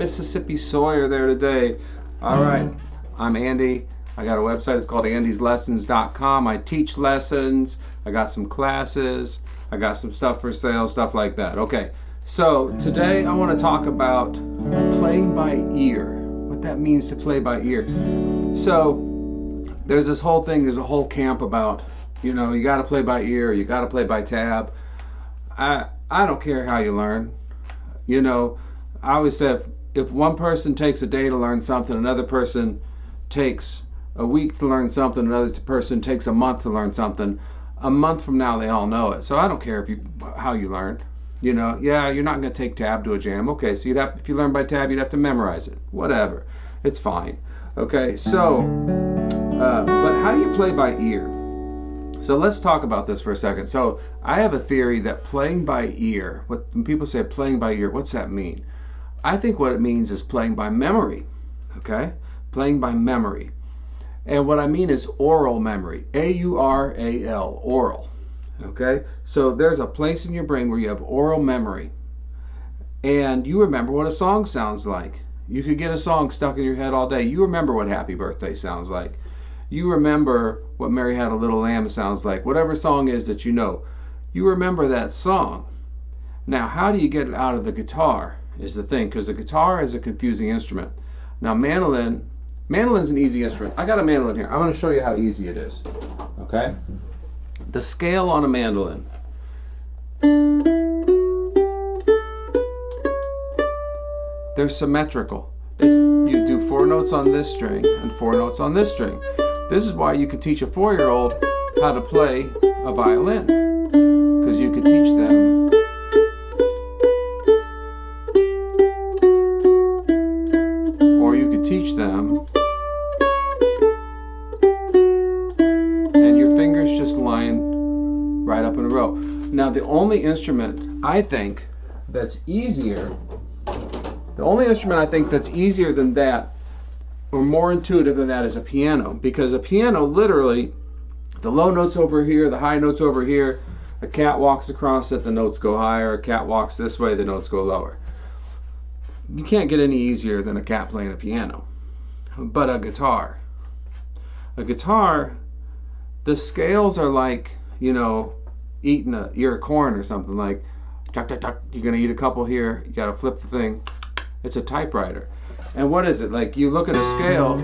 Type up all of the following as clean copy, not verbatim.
Mississippi Sawyer there today. All right, I'm Andy. I got a website. It's called andyslessons.com. I teach lessons. I got some classes. I got some stuff for sale, stuff like that. Okay, so today I want to talk about playing by ear, what that means to play by ear. So there's this whole thing, there's a whole camp about, you got to play by ear, you got to play by tab. I don't care how you learn. I always said if one person takes a day to learn something, another person takes a week to learn something, another person takes a month to learn something, a month from now they all know it. So I don't care how you learn. You're not going to take tab to a jam. Okay, so if you learn by tab, you'd have to memorize it. Whatever. It's fine. Okay, so, but how do you play by ear? So let's talk about this for a second. So I have a theory that playing by ear, when people say playing by ear, what's that mean? I think what it means is playing by memory, okay? Playing by memory. And what I mean is aural memory, A-U-R-A-L, aural, okay? So there's a place in your brain where you have aural memory, and you remember what a song sounds like. You could get a song stuck in your head all day. You remember what Happy Birthday sounds like. You remember what Mary Had a Little Lamb sounds like. Whatever song is that you know, you remember that song. Now, how do you get it out of the guitar is the thing, because the guitar is a confusing instrument. Now, mandolin's an easy instrument. I got a mandolin here. I'm going to show you how easy it is. Okay? The scale on a mandolin. They're symmetrical. You do 4 notes on this string and 4 notes on this string. This is why you could teach a 4-year-old how to play a violin, because you could teach them teach them, and your fingers just line right up in a row. Now, the only instrument I think that's easier than that, or more intuitive than that, is a piano. Because a piano, literally, the low notes over here, the high notes over here, a cat walks across it, the notes go higher, a cat walks this way, the notes go lower. You can't get any easier than a cat playing a piano. But a guitar, the scales are like, eating an ear of corn or something. Like, tuck, tuck, tuck. You're going to eat a couple here. You got to flip the thing. It's a typewriter. And what is it? Like, you look at a scale,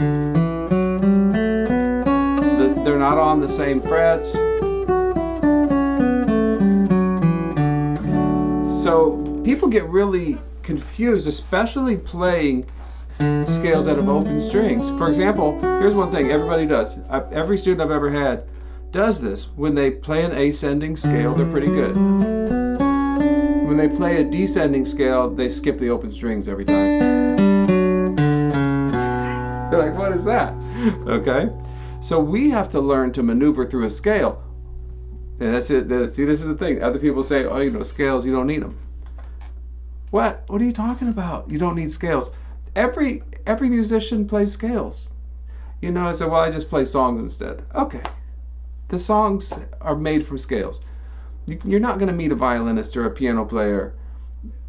they're not on the same frets. So people get really confused, especially playing scales that have open strings. For example, here's one thing everybody does. Every student I've ever had does this. When they play an ascending scale, they're pretty good. When they play a descending scale, they skip the open strings every time. You're like, what is that? Okay? So we have to learn to maneuver through a scale. And that's it. See, this is the thing. Other people say, scales, you don't need them. What are you talking about? You don't need scales. Every musician plays scales. I said, well, I just play songs instead. Okay. The songs are made from scales. You're not going to meet a violinist or a piano player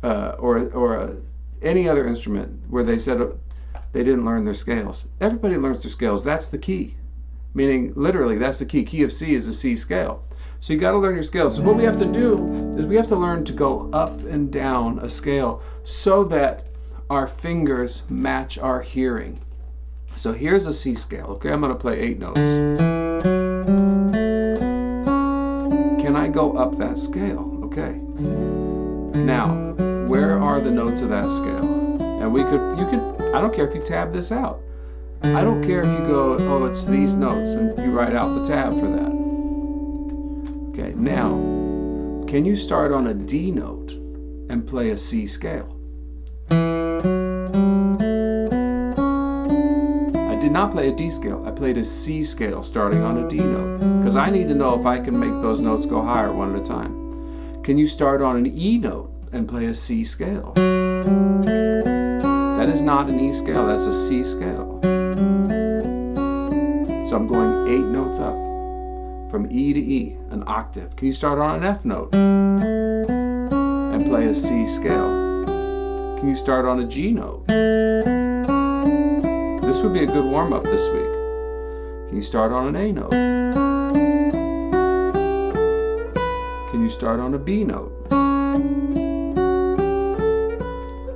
or any other instrument where they said they didn't learn their scales. Everybody learns their scales. That's the key. Meaning, literally, that's the key. Key of C is a C scale. So you got to learn your scales. So what we have to do is we have to learn to go up and down a scale so that our fingers match our hearing. So here's a C scale. Okay, I'm going to play 8 notes. Can I go up that scale? Okay. Now, where are the notes of that scale? And I don't care if you tab this out. I don't care if you go, it's these notes, and you write out the tab for that. Okay, now, can you start on a D note and play a C scale? I did not play a D scale. I played a C scale starting on a D note, because I need to know if I can make those notes go higher one at a time. Can you start on an E note and play a C scale? That is not an E scale, that's a C scale. So I'm going 8 notes up, from E to E, an octave. Can you start on an F note and play a C scale? can you start on a G note? This would be a good warm-up this week. Can you start on an A note? Can you start on a B note?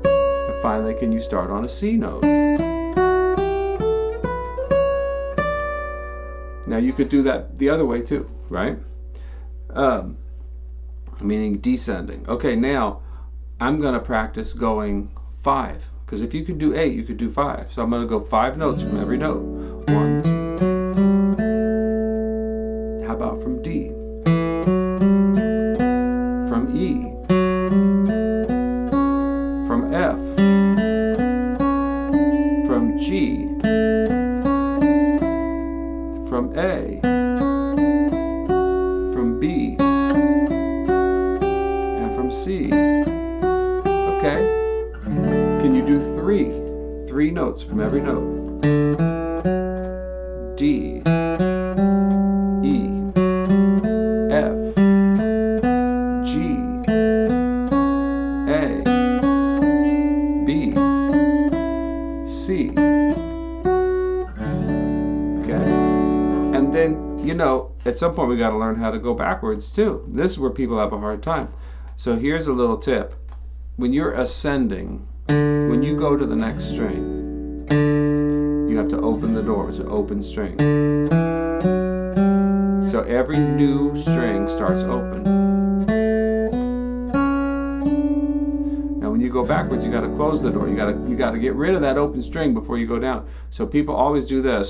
And finally, can you start on a C note? Now you could do that the other way too, right? Meaning descending. Okay, now I'm going to practice going 5. Because if you could do 8, you could do 5. So I'm going to go 5 notes from every note. 1, 2, 3, 4. How about from D? From E? From F? From G? From A? From B? And from C? Okay? Can you do 3? 3 notes from every note. D, E, F, G, A, B, C. Okay? And then, at some point we got to learn how to go backwards too. This is where people have a hard time. So here's a little tip. When you're ascending, when you go to the next string, you have to open the door. It's an open string. So every new string starts open. Now when you go backwards, you got to close the door. You got to get rid of that open string before you go down. So people always do this.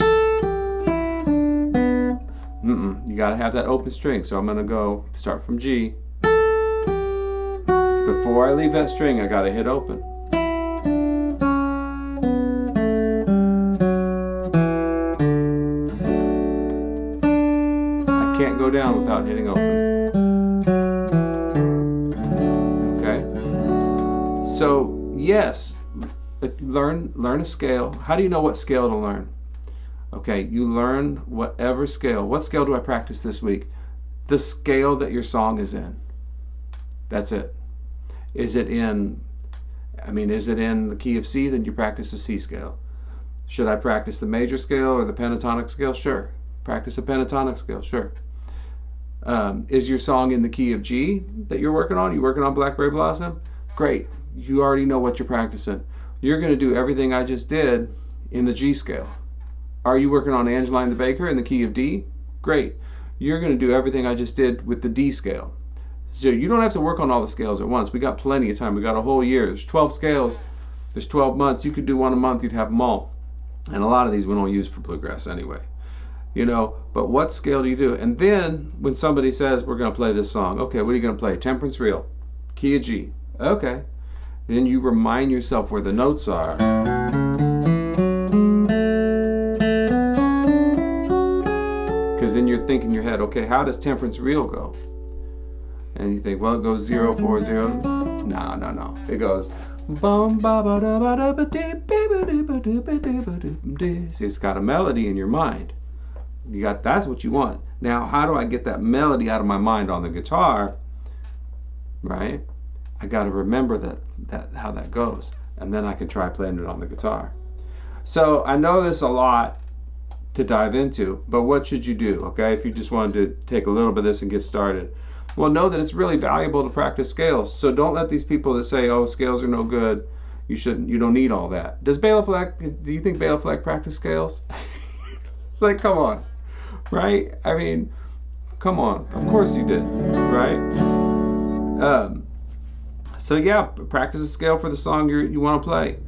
You got to have that open string. So I'm going to go start from G. Before I leave that string, I got to hit open. I can't go down without hitting open. Okay? So, yes, learn a scale. How do you know what scale to learn? Okay, you learn whatever scale. What scale do I practice this week? The scale that your song is in. That's it. Is it in the key of C? Then you practice the C scale. Should I practice the major scale or the pentatonic scale? Sure. Practice the pentatonic scale. Sure. Is your song in the key of G that you're working on? You working on Blackberry Blossom? Great. You already know what you're practicing. You're going to do everything I just did in the G scale. Are you working on Angeline the Baker in the key of D? Great. You're going to do everything I just did with the D scale. So you don't have to work on all the scales at once. We got plenty of time. We got a whole year. There's 12 scales. There's 12 months. You could do one a month. You'd have them all. And a lot of these we don't use for bluegrass anyway. But what scale do you do? And then when somebody says, we're going to play this song. Okay, what are you going to play? Temperance Reel. Key of G. Okay. Then you remind yourself where the notes are. Because then you're thinking in your head, okay, how does Temperance Reel go? And you think, well, it goes 0, 4, 0. No. It goes see, it's got a melody in your mind. That's what you want. Now, how do I get that melody out of my mind on the guitar? Right? I got to remember that how that goes, and then I can try playing it on the guitar. So I know there's a lot to dive into, but what should you do? Okay, if you just wanted to take a little bit of this and get started. Well, know that it's really valuable to practice scales. So don't let these people that say, "Oh, scales are no good. You don't need all that." Do you think Bela Fleck practiced scales? Like, come on, right? I mean, come on. Of course he did, right? So yeah, practice a scale for the song you want to play.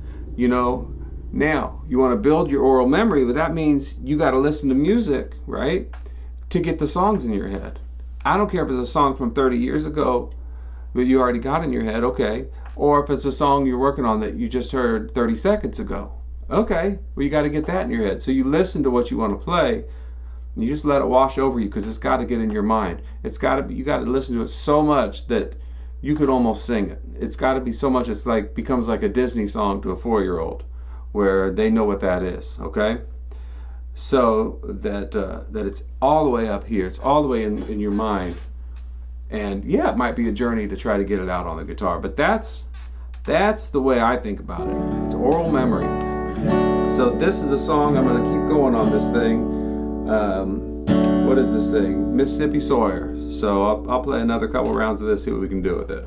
Now you want to build your aural memory, but that means you got to listen to music, right, to get the songs in your head. I don't care if it's a song from 30 years ago that you already got in your head, okay, or if it's a song you're working on that you just heard 30 seconds ago. Okay, well, you got to get that in your head. So you listen to what you want to play, and you just let it wash over you, because it's got to get in your mind. You got to listen to it so much that you could almost sing it. It's got to be so much it's like becomes like a Disney song to a 4-year-old, where they know what that is, okay? So that it's all the way up here. It's all the way in your mind. And yeah, it might be a journey to try to get it out on the guitar, but that's That's the way I think about it. It's aural memory. So this is a song, I'm going to keep going on this thing. What is this thing? Mississippi Sawyer. So I'll play another couple rounds of this, see what we can do with it.